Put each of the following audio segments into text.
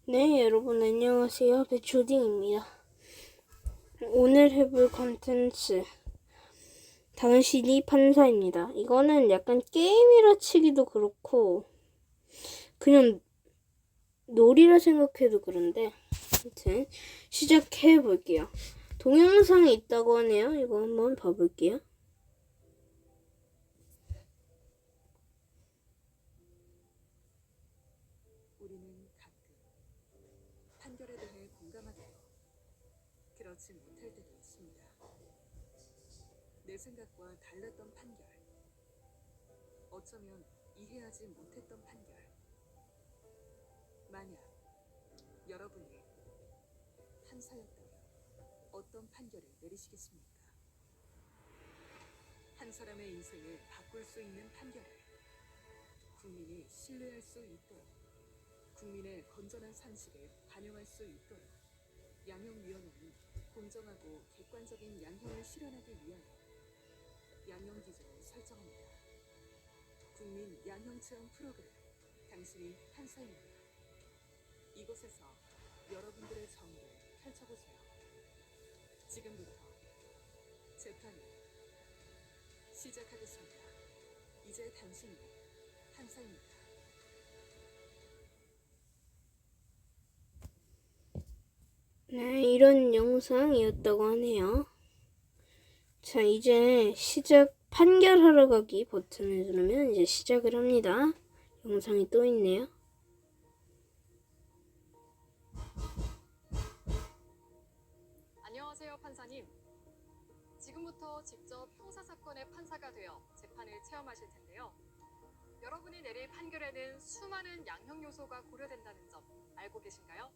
네, 여러분 안녕하세요. 배초딩입니다. 오늘 해볼 컨텐츠 당신이 판사입니다. 이거는 약간 게임이라 치기도 그렇고 그냥 놀이라 생각해도 그런데 아무튼 시작해 볼게요. 동영상이 있다고 하네요. 이거 한번 봐볼게요. 우리는 가끔 판결에 대해 공감하고 그렇지 못할 때도 있습니다. 내 생각과 달랐던 판결, 어쩌면 이해하지 못했던 판결. 만약 여러분이 판사였다면 어떤 판결을 내리시겠습니까? 한 사람의 인생을 바꿀 수 있는 판결을 국민이 신뢰할 수 있도록, 국민의 건전한 상식을 반영할 수 있도록 양형위원회는 공정하고 객관적인 양형을 실현하기 위하여 양형 기준을 설정합니다. 국민 양형 체험 프로그램 당신이 판사입니다. 이곳에서 여러분들의 정의를 펼쳐보세요. 지금부터 재판을 시작하겠습니다. 이제 당신이 판사입니다. 네, 이런 영상이었다고 하네요. 자, 이제 판결하러 가기 버튼을 누르면 이제 시작을 합니다. 영상이 또 있네요. 안녕하세요, 판사님. 지금부터 직접 형사사건의 판사가 되어 재판을 체험하실 텐데요. 여러분이 내릴 판결에는 수많은 양형 요소가 고려된다는 점 알고 계신가요?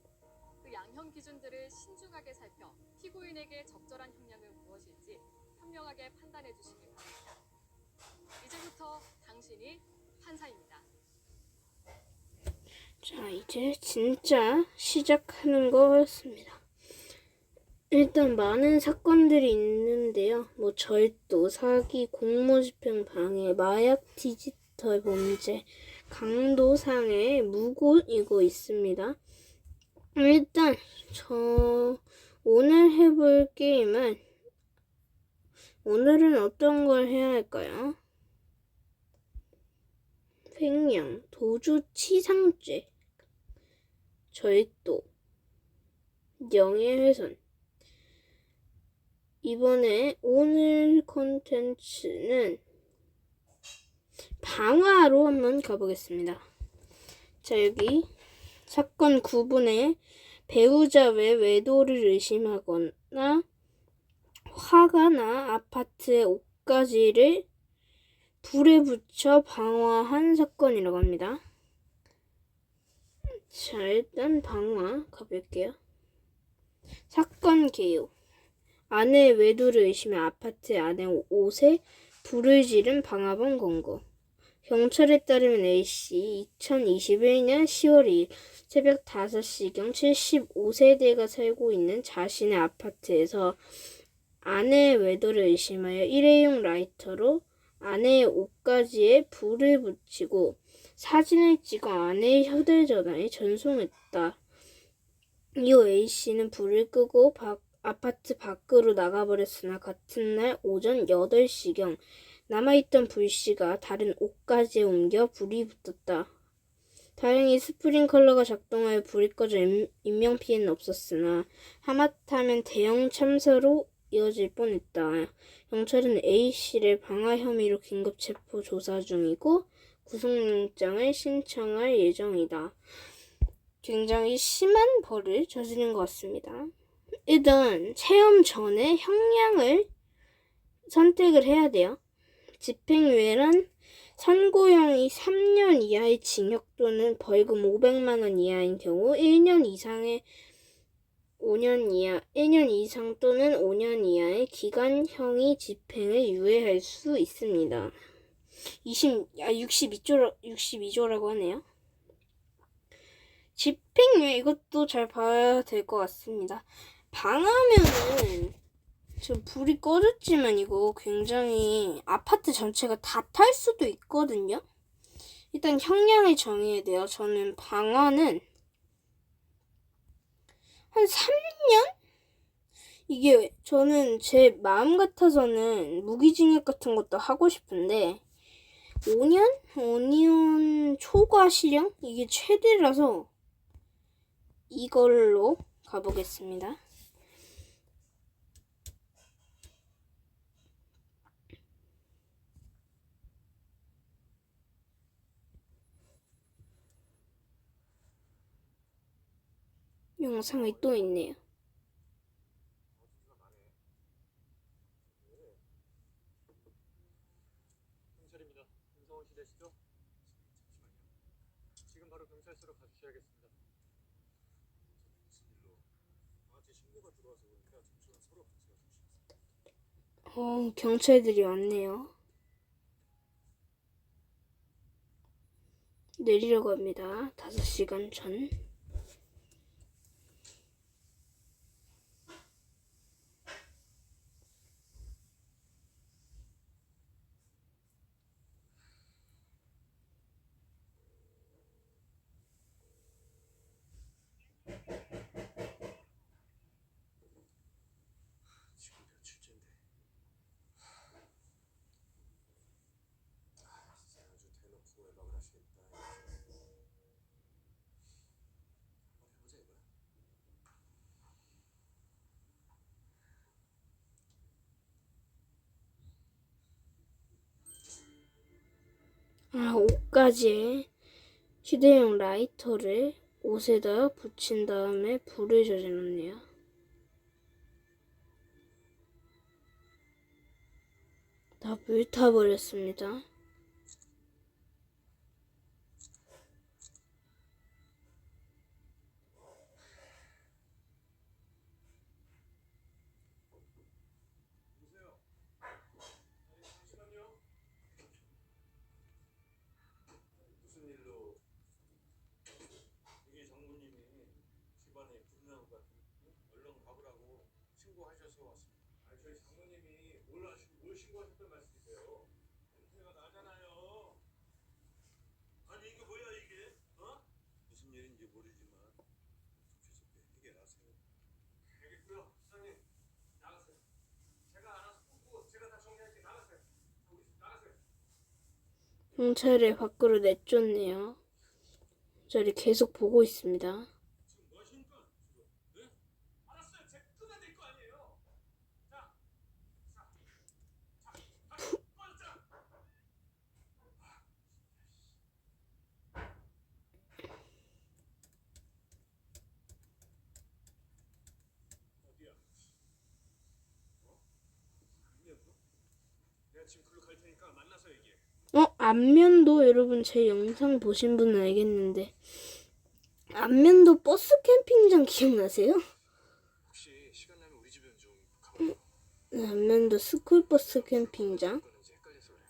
그 양형 기준들을 신중하게 살펴 피고인에게 적절한 형량은 무엇일지 현명하게 판단해 주시기 바랍니다. 이제부터 당신이 판사입니다. 자, 이제 진짜 시작하는 거였습니다. 일단 많은 사건들이 있는데요. 뭐 절도, 사기, 공무집행 방해, 마약 디지털 범죄, 강도 상해, 무고 이거 있습니다. 일단 오늘 해볼 게임은 오늘은 어떤 걸 해야 할까요? 횡령, 도주치상죄, 절도, 명예훼손. 이번에 오늘 콘텐츠는 방화로 한번 가보겠습니다. 자, 여기 사건 9분에 배우자 외 외도를 의심하거나 화가 나 아파트의 옷가지를 불에 붙여 방화한 사건이라고 합니다. 자, 일단 방화 가볼게요. 사건 개요. 아내의 외도를 의심해 아파트 아내 옷에 불을 지른 방화범 검거. 경찰에 따르면 A씨 2021년 10월 2일 새벽 5시경 75세대가 살고 있는 자신의 아파트에서 아내의 외도를 의심하여 일회용 라이터로 아내의 옷가지에 불을 붙이고 사진을 찍어 아내의 휴대전화에 전송했다. 이후 A씨는 불을 끄고 아파트 밖으로 나가버렸으나 같은 날 오전 8시경 남아있던 불씨가 다른 옷가지에 옮겨 불이 붙었다. 다행히 스프링클러가 작동하여 불이 꺼져 인명피해는 없었으나 하마터면 대형 참사로 이어질 뻔했다. 경찰은 A씨를 방화 혐의로 긴급 체포 조사 중이고 구속영장을 신청할 예정이다. 굉장히 심한 벌을 저지른 것 같습니다. 일단 체험 전에 형량을 선택을 해야 돼요. 집행유예란 선고형이 3년 이하의 징역 또는 벌금 500만 원 이하인 경우 1년 이상의 5년 이하, 1년 이상 또는 5년 이하의 기간형이 집행을 유예할 수 있습니다. 62조라고 하네요. 집행유예 이것도 잘 봐야 될 것 같습니다. 방화면은 지금 불이 꺼졌지만 이거 굉장히 아파트 전체가 다 탈 수도 있거든요. 일단 형량을 정해야 돼요. 저는 방화는 한 3년? 이게 저는 제 마음 같아서는 무기징역 같은 것도 하고 싶은데 5년? 5년 초과 실형? 이게 최대라서 이걸로 가보겠습니다. 영상이 또 있네요. 경찰입니다. 김성원 씨 되시죠? 잠시만요. 지금 바로 경찰서로 가주셔야겠습니다. 무슨 일로? 제 신고가 들어와서 그러니까 잠시만 서로 같이 가주시겠어요? 경찰들이 왔네요. 내리려고 합니다. 5시간 전. 지금 며칠째인데. 진짜 아주 대놓고 외박을 하시겠다. 한번 해보자 이거야. 옷가지에 휴대용 라이터를 옷에다 붙인 다음에 불을 져주네요. 다 불타버렸습니다. 보세요. 잠시만요. 무슨 일로? 이게 장모님이 집안에 불 나는 것 같은데 얼른 가보라고 신고하셔서 왔습니다. 아니 저희 장모님이 뭘 신고하셨단 말씀이세요? 냄새가 나잖아요. 아니 이게 뭐야 이게? 무슨 일인지 모르지만 좋게 해결하세요. 알겠고요. 수장님 나가세요. 제가 알아서 꽂고 제가 다 정리할게. 나가세요. 나가세요. 경찰을 밖으로 내쫓네요. 저를 계속 보고 있습니다. 지금 뭐 하십니까? 지금? 네? 알았어요. 제가 끊어야 될 거 아니에요. 꺼졌잖아. 어디야? 안면도? 내가 지금 글로 갈 테니까 만나서 얘기해. 안면도 여러분 제 영상 보신 분은 알겠는데 안면도 버스 캠핑장 기억나세요? 혹시 시간 나면 우리 집에 좀 가볼까? 안면도 스쿨버스 캠핑장 거는지 헷갈려서 그래.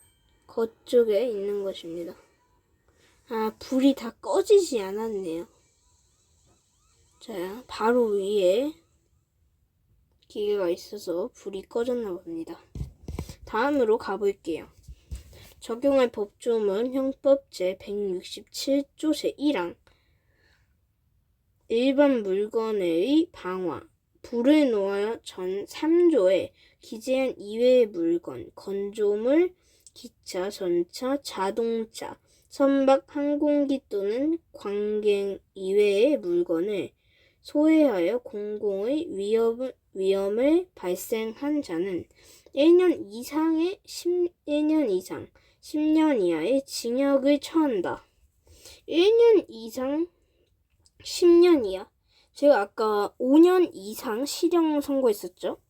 그쪽에 있는 것입니다. 불이 다 꺼지지 않았네요. 자, 바로 위에 기계가 있어서 불이 꺼졌나 봅니다. 다음으로 가볼게요. 적용할 법조문 형법 제167조 제1항 일반 물건의 방화 불을 놓아 전 3조에 기재한 이외의 물건, 건조물, 기차, 전차, 자동차, 선박, 항공기 또는 관객 이외의 물건을 소해하여 공공의 위험을 발생한 자는 1년 이상의 1년 이상 10년 이하의 징역을 처한다. 1년 이상 10년 이하. 제가 아까 5년 이상 실형 선고했었죠?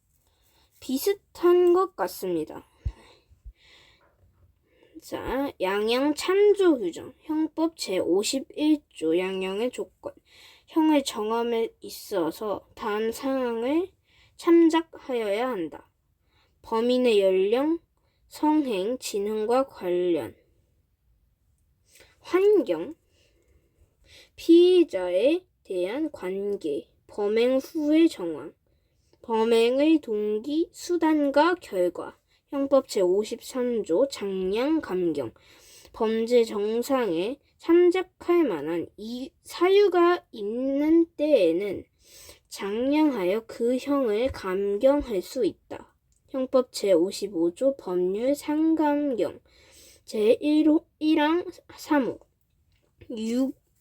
비슷한 것 같습니다. 자, 양형 참조 규정. 형법 제51조 양형의 조건. 형을 정함에 있어서 다음 사항을 참작하여야 한다. 범인의 연령, 성행, 지능과 관련, 환경, 피의자에 대한 관계, 범행 후의 정황, 범행의 동기, 수단과 결과, 형법 제53조 장량 감경, 범죄 정상에 참작할 만한 이 사유가 있는 때에는 장량하여 그 형을 감경할 수 있다. 형법 제55조 법률 상감경 제1항 3호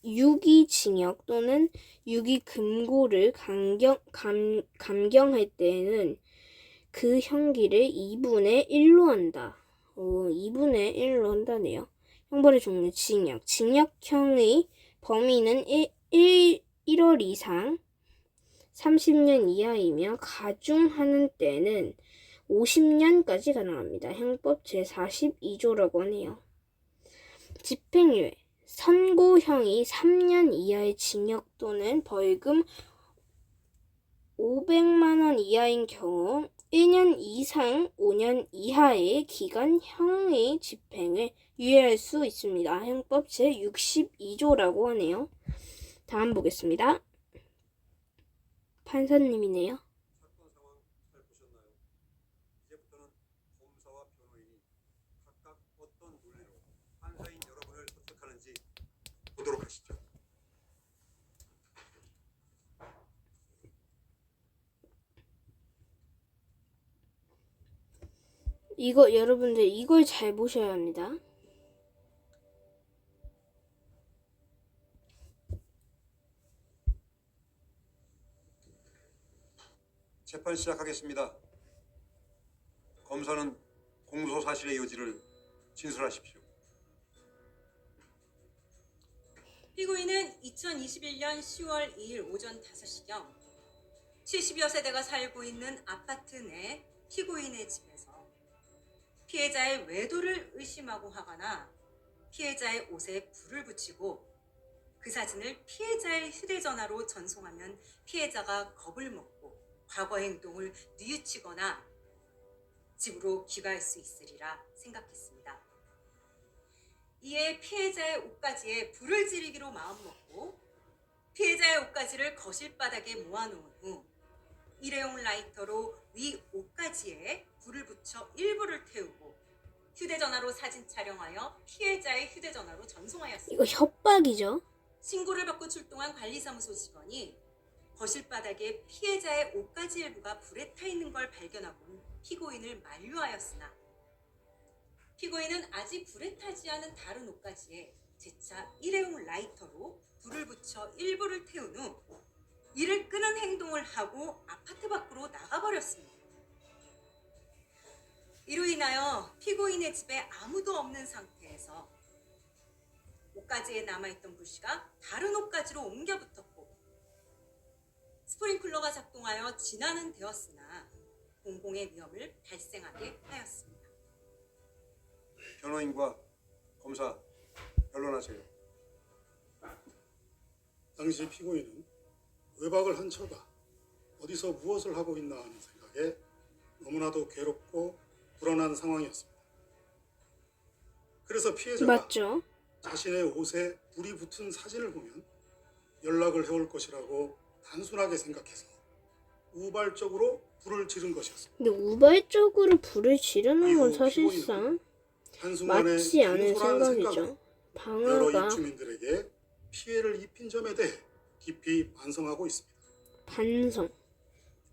유기징역 또는 유기금고를 감경할 때에는 그 형기를 2분의 1로 한다. 2분의 1로 한다네요. 형벌의 종류 징역. 징역형의 범위는 1월 이상 30년 이하이며 가중하는 때는 50년까지 가능합니다. 형법 제42조라고 하네요. 집행유예. 선고형이 3년 이하의 징역 또는 벌금 500만 원 이하인 경우 1년 이상 5년 이하의 기간형의 집행을 유예할 수 있습니다. 형법 제62조라고 하네요. 다음 보겠습니다. 판사님이네요. 사건 상황 잘 보셨나요? 이제부터는 검사와 변호인이 각각 어떤 논리로 판사인 여러분을 설득하는지 보도록 하시죠. 여러분들 이걸 잘 보셔야 합니다. 재판 시작하겠습니다. 검사는 공소 사실의 요지를 진술하십시오. 피고인은 2021년 10월 2일 오전 5시경 70여 세대가 살고 있는 아파트 내 피고인의 집에서 피해자의 외도를 의심하고 하거나 피해자의 옷에 불을 붙이고 그 사진을 피해자의 휴대전화로 전송하면 피해자가 겁을 먹고 과거 행동을 뉘우치거나 집으로 귀가할 수 있으리라 생각했습니다. 이에 피해자의 옷가지에 불을 지르기로 마음먹고 피해자의 옷가지를 거실 바닥에 모아놓은 후 일회용 라이터로 위 옷가지에 불을 붙여 일부를 태우고 휴대전화로 사진 촬영하여 피해자의 휴대전화로 전송하였습니다. 이거 협박이죠. 신고를 받고 출동한 관리사무소 직원이 거실 바닥에 피해자의 옷가지 일부가 불에 타 있는 걸 발견하고 피고인을 만류하였으나 피고인은 아직 불에 타지 않은 다른 옷가지에 재차 일회용 라이터로 불을 붙여 일부를 태운 후 이를 끄는 행동을 하고 아파트 밖으로 나가버렸습니다. 이로 인하여 피고인의 집에 아무도 없는 상태에서 옷가지에 남아있던 불씨가 다른 옷가지로 옮겨 붙었고 스프링클러가 작동하여 진화는 되었으나 공공의 위험을 발생하게 하였습니다. 변호인과 검사 변론하세요. 당시 피고인은 외박을 한 처가 어디서 무엇을 하고 있나 하는 생각에 너무나도 괴롭고 불안한 상황이었습니다. 그래서 피해자가 맞죠? 자신의 옷에 불이 붙은 사진을 보면 연락을 해올 것이라고 단순하게 생각해서 우발적으로 불을 지른 것이었습니다. 근데 우발적으로 불을 지르는 건 이후 사실상 한순간에 맞지 않은 단순한 생각이죠. 생각으로 여러 방어가 입주민들에게 피해를 입힌 점에 대해 깊이 반성하고 있습니다. 반성.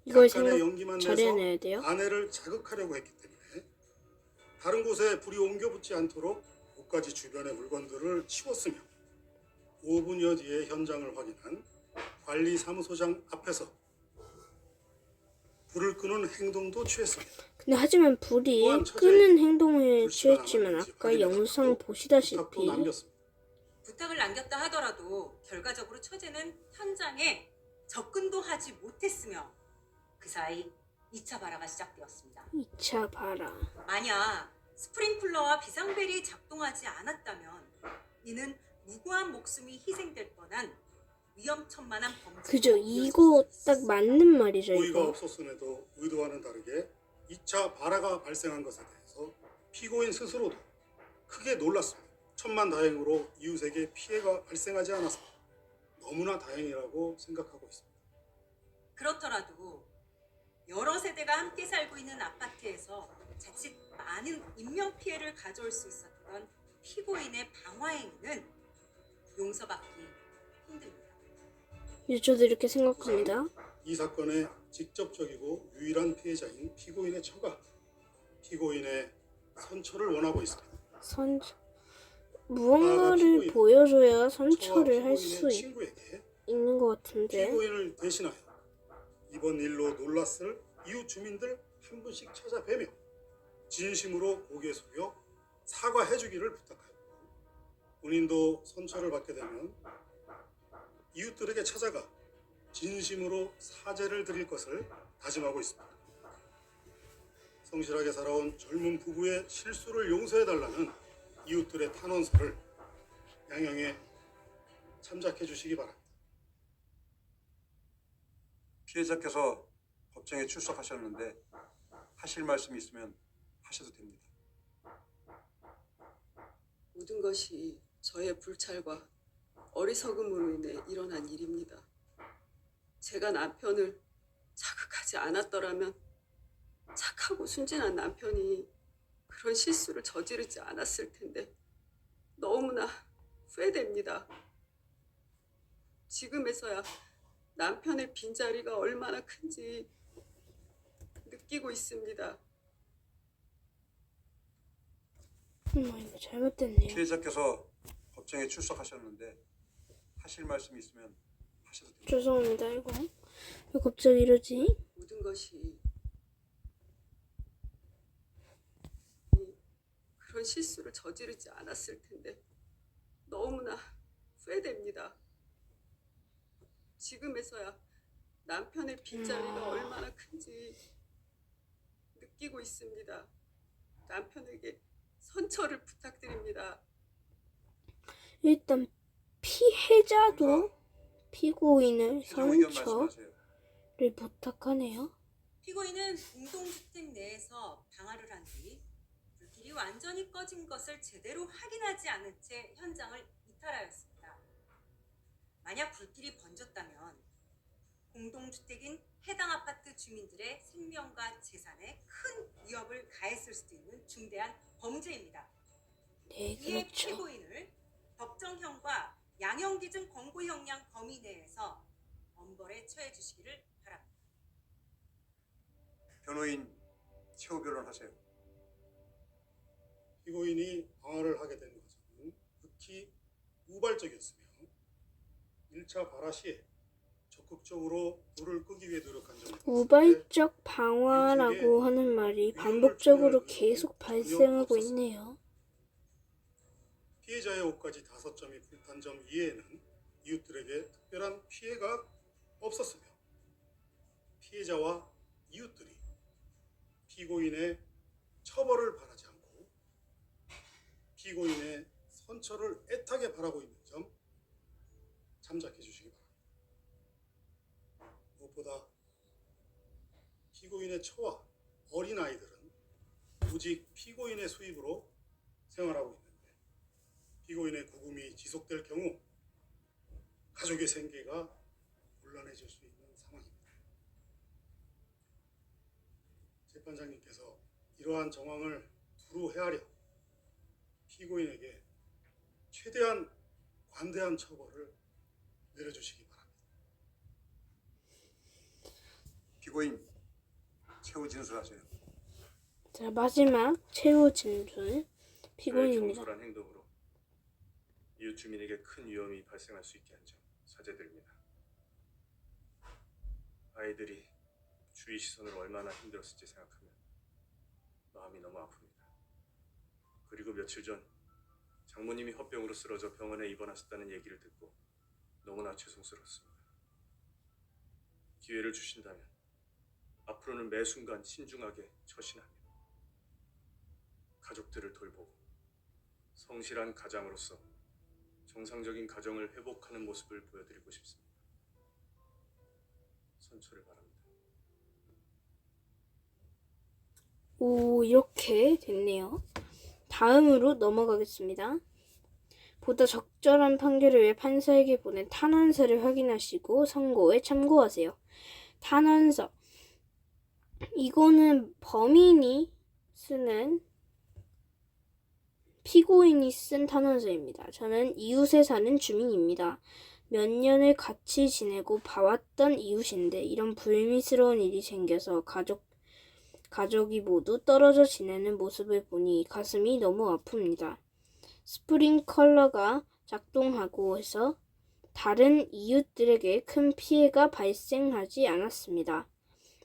이걸 약간의 생각 연기만 잘해내야 내서 돼요. 아내를 자극하려고 했기 때문에 다른 곳에 불이 옮겨 붙지 않도록 옷가지 주변의 물건들을 치웠으며 5분여 뒤에 현장을 확인한 관리사무소장 앞에서 불을 끄는 행동도 취했습니다. 근데 하지만 불이 또한 끄는 행동을 불씨가 취했지만 남았는지 아까 확인해서 영상 부탁도 보시다시피 남겼습니다. 부탁을 남겼다 하더라도 결과적으로 처제는 현장에 접근도 하지 못했으며 그 사이 2차 발화가 시작되었습니다. 2차 봐라. 만약 스프링클러와 비상벨이 작동하지 않았다면 이는 무고한 목숨이 희생될 뻔한 위험천만한 범죄로 그죠? 이거 딱 맞는 말이죠. 고의가 이거. 없었음에도 의도와는 다르게 2차 발화가 발생한 것에 대해서 피고인 스스로도 크게 놀랐습니다. 천만다행으로 이웃에게 피해가 발생하지 않았습니다. 너무나 다행이라고 생각하고 있습니다. 그렇더라도 여러 세대가 함께 살고 있는 아파트에서 자칫 많은 인명피해를 가져올 수 있었던 피고인의 방화행위는 용서받기 힘듭니다. 저도 이렇게 생각합니다. 이 사건의 직접적이고 유일한 피해자인 피고인의 처가 피고인의 선처를 원하고 있습니다. 무언가를 피고인, 보여줘야 처와 선처를 할 피고인의 수 친구에게 있는 것 같은데. 피고인을 대신하여 이번 일로 놀랐을 이웃 주민들 한 분씩 찾아뵈며 진심으로 고개 숙여 사과해주기를 부탁하였고, 본인도 선처를 받게 되면 이웃들에게 찾아가 진심으로 사죄를 드릴 것을 다짐하고 있습니다. 성실하게 살아온 젊은 부부의 실수를 용서해달라는 이웃들의 탄원서를 양형에 참작해 주시기 바랍니다. 피해자께서 법정에 출석하셨는데 하실 말씀이 있으면 하셔도 됩니다. 모든 것이 저의 불찰과 어리석음으로 인해 일어난 일입니다. 제가 남편을 자극하지 않았더라면 착하고 순진한 남편이 그런 실수를 저지르지 않았을 텐데 너무나 후회됩니다. 지금에서야 남편의 빈자리가 얼마나 큰지 느끼고 있습니다. 이거 잘못됐네요. 피해자께서 법정에 출석하셨는데 하실 말씀이 있으면 하셔도 됩니다. 죄송합니다. 이거 왜 갑자기 이러지? 모든 것이 그런 실수를 저지르지 않았을 텐데 너무나 후회됩니다. 지금에서야 남편의 빈자리가 얼마나 큰지 느끼고 있습니다. 남편에게 선처를 부탁드립니다. 일단 피해자도 피고인을 최종 의견 선처를 말씀하세요. 부탁하네요. 피고인은 공동주택 내에서 방화를 한 뒤 불길이 완전히 꺼진 것을 제대로 확인하지 않은 채 현장을 이탈하였습니다. 만약 불길이 번졌다면 공동주택인 해당 아파트 주민들의 생명과 재산에 큰 위협을 가했을 수도 있는 중대한 범죄입니다. 네, 이에 그렇죠. 피고인을 법정형과 양형기준 권고형량 범위 내에서 엄벌에 처해 주시기를 바랍니다. 변호인 최후 변론하세요. 피고인이 방화를 하게 된 과정은 극히 우발적이었으며 1차 발화 시에 적극적으로 불을 끄기 위해 노력한 점이 우발적 방화라고 하는 말이 반복적으로 계속 발생하고 있네요. 피해자의 옷까지 5점이 불탄 점 이외에는 이웃들에게 특별한 피해가 없었으며 피해자와 이웃들이 피고인의 처벌을 바라지 않고 피고인의 선처를 애타게 바라고 있는 점 참작해 주시기 바랍니다. 무엇보다 피고인의 처와 어린아이들은 오직 피고인의 수입으로 생활하고 있는데 피고인의 구금이 지속될 경우 가족의 생계가 곤란해질 수 있는 상황입니다. 재판장님께서 이러한 정황을 두루 헤아려 피고인에게 최대한 관대한 처벌을 내려주시기 바랍니다. 피고인 최후 진술하세요. 자, 마지막 최후 진술 저의 피고인입니다. 경솔한 행동으로 이웃 주민에게 큰 위험이 발생할 수 있게 한 점 사죄드립니다. 아이들이 주위 시선으로 얼마나 힘들었을지 생각하면 마음이 너무 아픕니다. 그리고 며칠 전 장모님이 헌병으로 쓰러져 병원에 입원하셨다는 얘기를 듣고 너무나 죄송스럽습니다. 기회를 주신다면 앞으로는 매 순간 신중하게 처신하며 가족들을 돌보고 성실한 가장으로서 정상적인 가정을 회복하는 모습을 보여드리고 싶습니다. 선처를 바랍니다. 오, 이렇게 됐네요. 다음으로 넘어가겠습니다. 보다 적절한 판결을 위해 판사에게 보낸 탄원서를 확인하시고 선고에 참고하세요. 탄원서. 이거는 피고인이 쓴 탄원서입니다. 저는 이웃에 사는 주민입니다. 몇 년을 같이 지내고 봐왔던 이웃인데 이런 불미스러운 일이 생겨서 가족이 모두 떨어져 지내는 모습을 보니 가슴이 너무 아픕니다. 스프링클러가 작동하고 해서 다른 이웃들에게 큰 피해가 발생하지 않았습니다.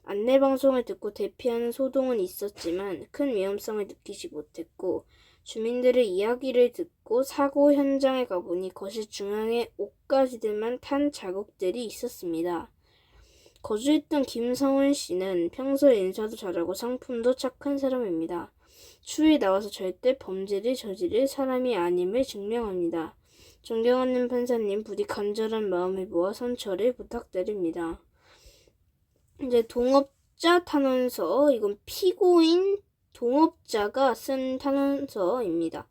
안내방송을 듣고 대피하는 소동은 있었지만 큰 위험성을 느끼지 못했고 주민들의 이야기를 듣고 사고 현장에 가보니 거실 중앙에 옷가지들만 탄 자국들이 있었습니다. 거주했던 김성훈 씨는 평소에 인사도 잘하고 성품도 착한 사람입니다. 추후에 나와서 절대 범죄를 저지를 사람이 아님을 증명합니다. 존경하는 판사님, 부디 간절한 마음을 모아 선처를 부탁드립니다. 이제 동업자 탄원서, 이건 피고인 동업자가 쓴 탄원서입니다.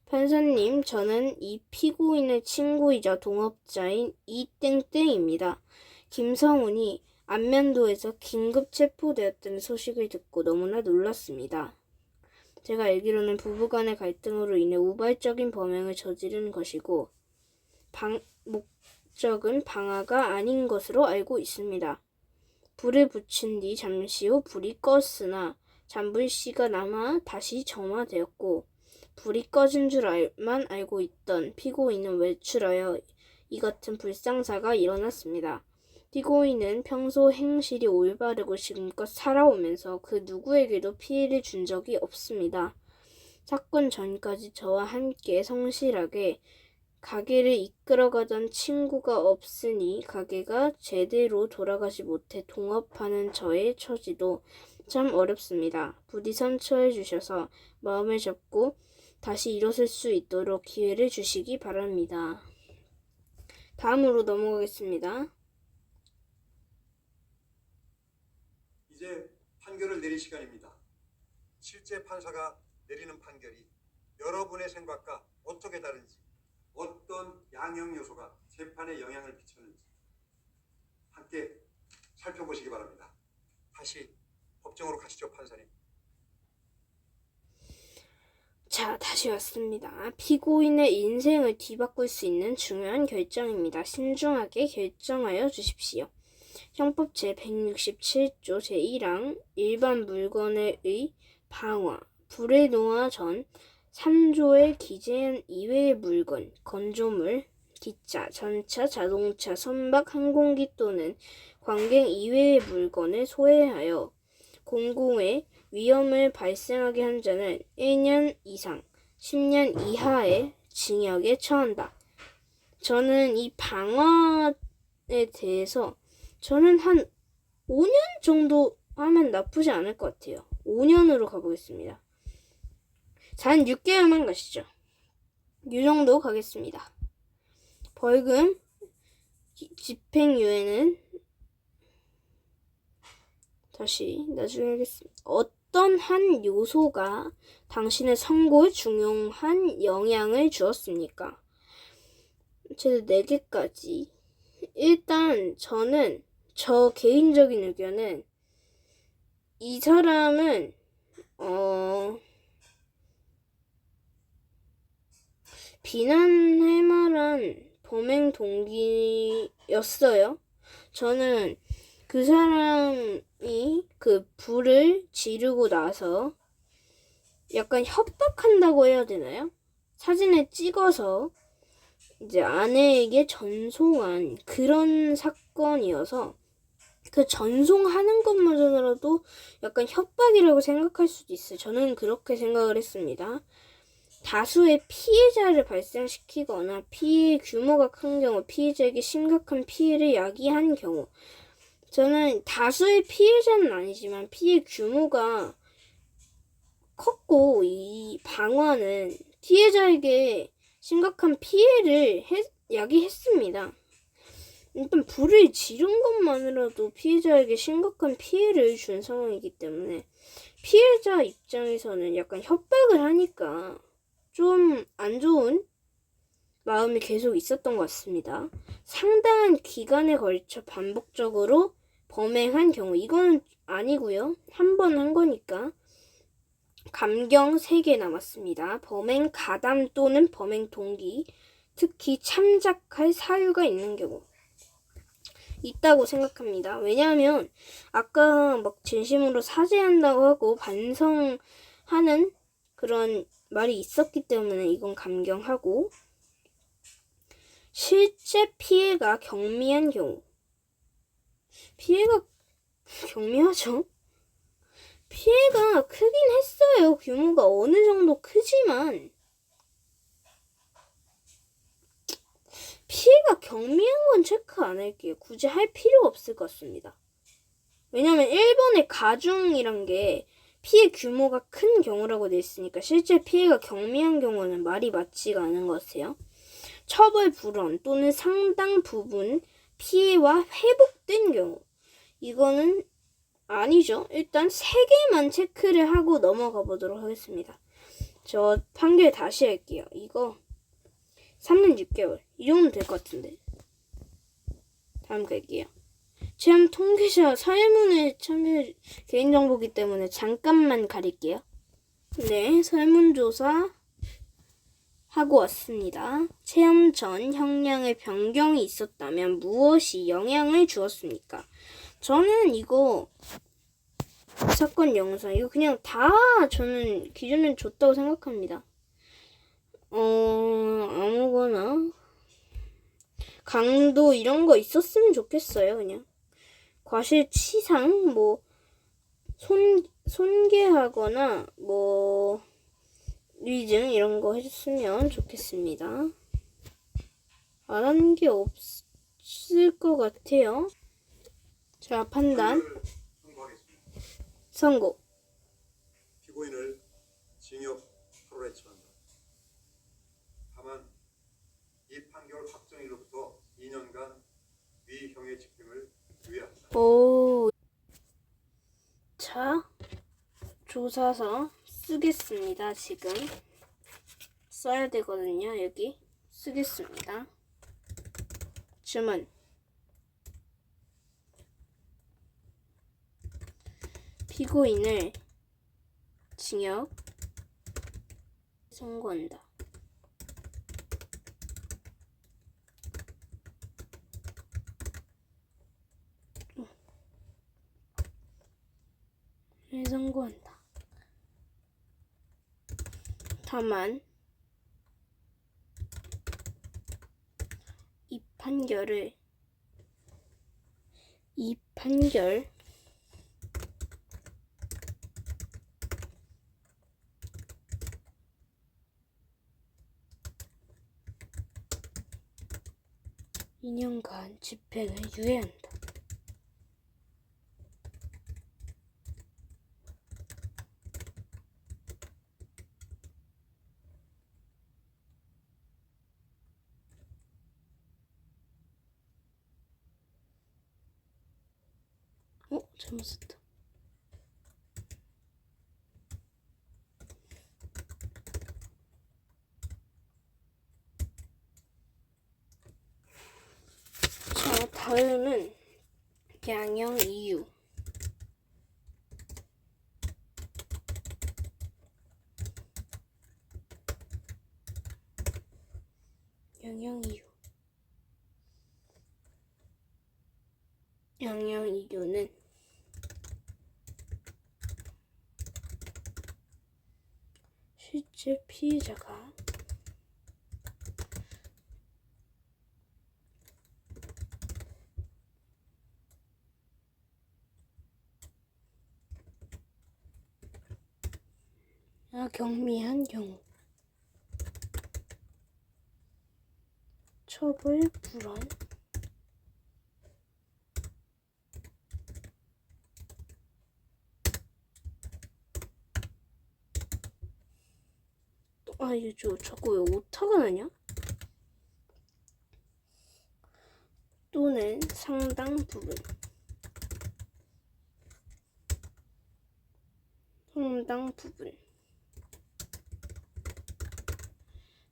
판사님, 저는 이 피고인의 친구이자 동업자인 이땡땡입니다. 김성훈이 안면도에서 긴급 체포되었다는 소식을 듣고 너무나 놀랐습니다. 제가 알기로는 부부간의 갈등으로 인해 우발적인 범행을 저지른 것이고 목적은 방화가 아닌 것으로 알고 있습니다. 불을 붙인 뒤 잠시 후 불이 껐으나 잔불씨가 남아 다시 점화되었고 불이 꺼진 줄만 알고 있던 피고인은 외출하여 이 같은 불상사가 일어났습니다. 피고인은 평소 행실이 올바르고 지금껏 살아오면서 그 누구에게도 피해를 준 적이 없습니다. 사건 전까지 저와 함께 성실하게 가게를 이끌어가던 친구가 없으니 가게가 제대로 돌아가지 못해 동업하는 저의 처지도 참 어렵습니다. 부디 선처해 주셔서 마음을 잡고 다시 일어설 수 있도록 기회를 주시기 바랍니다. 다음으로 넘어가겠습니다. 이제 판결을 내릴 시간입니다. 실제 판사가 내리는 판결이 여러분의 생각과 어떻게 다른지, 어떤 양형 요소가 재판에 영향을 미쳤는지 함께 살펴보시기 바랍니다. 다시 법정으로 가시죠, 판사님. 자, 다시 왔습니다. 피고인의 인생을 뒤바꿀 수 있는 중요한 결정입니다. 신중하게 결정하여 주십시오. 형법 제167조 제1항 일반 물건의 방화, 불에 놓아 전 3조에 기재한 이외의 물건, 건조물, 기차, 전차, 자동차, 선박, 항공기 또는 관객 이외의 물건을 소해하여 공공의 위험을 발생하게 한 자는 1년 이상 10년 이하의 징역에 처한다. 저는 이 방화에 대해서 저는 한 5년 정도 하면 나쁘지 않을 것 같아요. 5년으로 가보겠습니다. 자, 한 6개월만 가시죠. 이 정도 가겠습니다. 벌금, 집행유예는 다시 나중에 하겠습니다. 어떤 한 요소가 당신의 선고에 중요한 영향을 주었습니까? 최대 4개까지. 일단 저는 저 개인적인 의견은 이 사람은 비난할 만한 범행 동기였어요. 저는 그 사람이 그 불을 지르고 나서 약간 협박한다고 해야 되나요? 사진을 찍어서 이제 아내에게 전송한 그런 사건이어서 그 전송하는 것만으로도 약간 협박이라고 생각할 수도 있어요. 저는 그렇게 생각을 했습니다. 다수의 피해자를 발생시키거나 피해 규모가 큰 경우, 피해자에게 심각한 피해를 야기한 경우, 저는 다수의 피해자는 아니지만 피해 규모가 컸고 이 방화는 피해자에게 심각한 피해를 야기했습니다. 일단 불을 지른 것만으로도 피해자에게 심각한 피해를 준 상황이기 때문에 피해자 입장에서는 약간 협박을 하니까 좀 안 좋은 마음이 계속 있었던 것 같습니다. 상당한 기간에 걸쳐 반복적으로 범행한 경우, 이거는 아니고요. 한 번 한 거니까. 감경 3개 남았습니다. 범행 가담 또는 범행 동기, 특히 참작할 사유가 있는 경우 있다고 생각합니다. 왜냐하면 아까 막 진심으로 사죄한다고 하고 반성하는 그런 말이 있었기 때문에 이건 감경하고, 실제 피해가 경미한 경우, 피해가 경미하죠? 피해가 크긴 했어요. 규모가 어느 정도 크지만 피해가 경미한 건 체크 안 할게요. 굳이 할 필요가 없을 것 같습니다. 왜냐면 일본의 가중이란 게 피해 규모가 큰 경우라고 돼 있으니까 실제 피해가 경미한 경우는 말이 맞지가 않은 것 같아요. 처벌 불원 또는 상당 부분 피해와 회복된 경우, 이거는 아니죠. 일단 3개만 체크를 하고 넘어가 보도록 하겠습니다. 저 판결 다시 할게요. 이거 3년 6개월 이 정도 될 것 같은데. 다음 갈게요. 체험 통계자 설문에 참여 개인정보기 때문에 잠깐만 가릴게요. 네, 설문조사 하고 왔습니다. 체험 전 형량의 변경이 있었다면 무엇이 영향을 주었습니까? 저는 이거 사건 영상 이거 그냥 다 저는 기준을 줬다고 생각합니다. 아무거나 강도 이런 거 있었으면 좋겠어요. 그냥 과실치상 뭐 손괴하거나 뭐 위증 이런 거 해줬으면 좋겠습니다. 안 한 게 없을 것 같아요. 자, 판단 선고하겠습니다. 선고. 피고인을 징역 8월에 처한다. 다만 이 판결 확정일로부터 2년간 위형의 집행을 유예한다. 오. 자, 조사서 쓰겠습니다. 지금 써야 되거든요. 여기 쓰겠습니다. 주문. 피고인을 징역 선고한다. 선고한다. 다만 이 판결 2년간 집행을 유예한다. 잘못 썼다. 자, 다음은 양형 이유. 양형 이유. 양형 이유는 실제 피해자가 경미한 경우, 처벌 불원, 이거 자꾸 왜 오타가 나냐? 또는 상당 부분.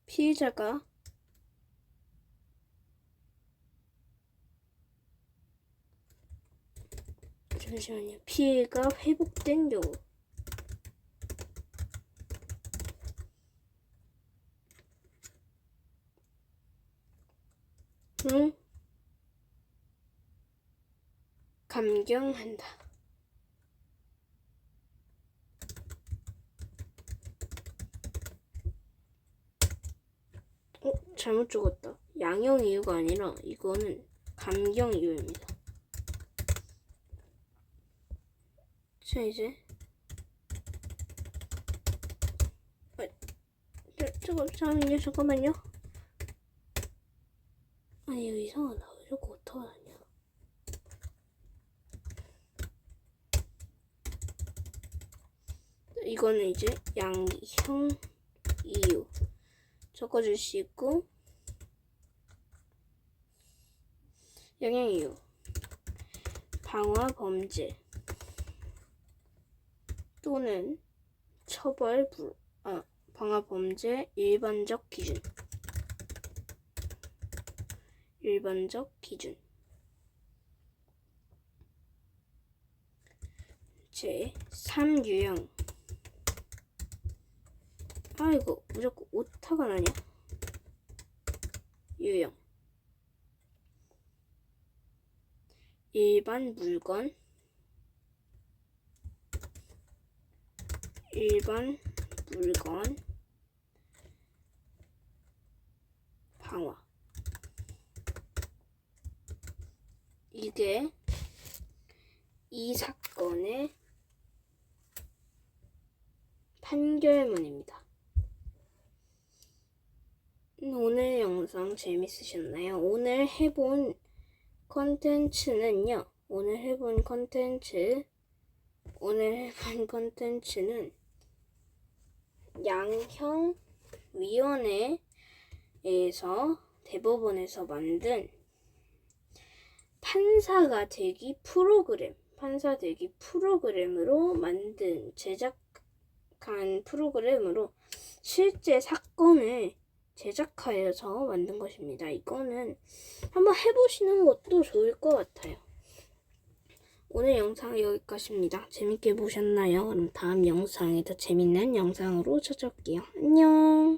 피해자가 잠시만요. 피해가 회복된 경우. 후 감경한다. 잘못 적었다. 양형 이유가 아니라 이거는 감경 이유입니다. 자, 이제 잠깐만요. 아니, 이거 이상하다. 왜 자꾸 어떡하냐. 이거는 이제 양형 이유 적어줄 수 있고, 양형 이유 방화 범죄 또는 처벌 방화 범죄 일반적 기준 제 3유형. 이거 무조건 오타가 나냐? 유형 일반 물건 방화. 이게 이 사건의 판결문입니다. 오늘 영상 재밌으셨나요? 오늘 해본 컨텐츠는 양형위원회에서 대법원에서 만든 판사 되기 프로그램으로 제작한 프로그램으로 실제 사건을 제작하여서 만든 것입니다. 이거는 한번 해보시는 것도 좋을 것 같아요. 오늘 영상은 여기까지입니다. 재밌게 보셨나요? 그럼 다음 영상에 더 재밌는 영상으로 찾아올게요. 안녕.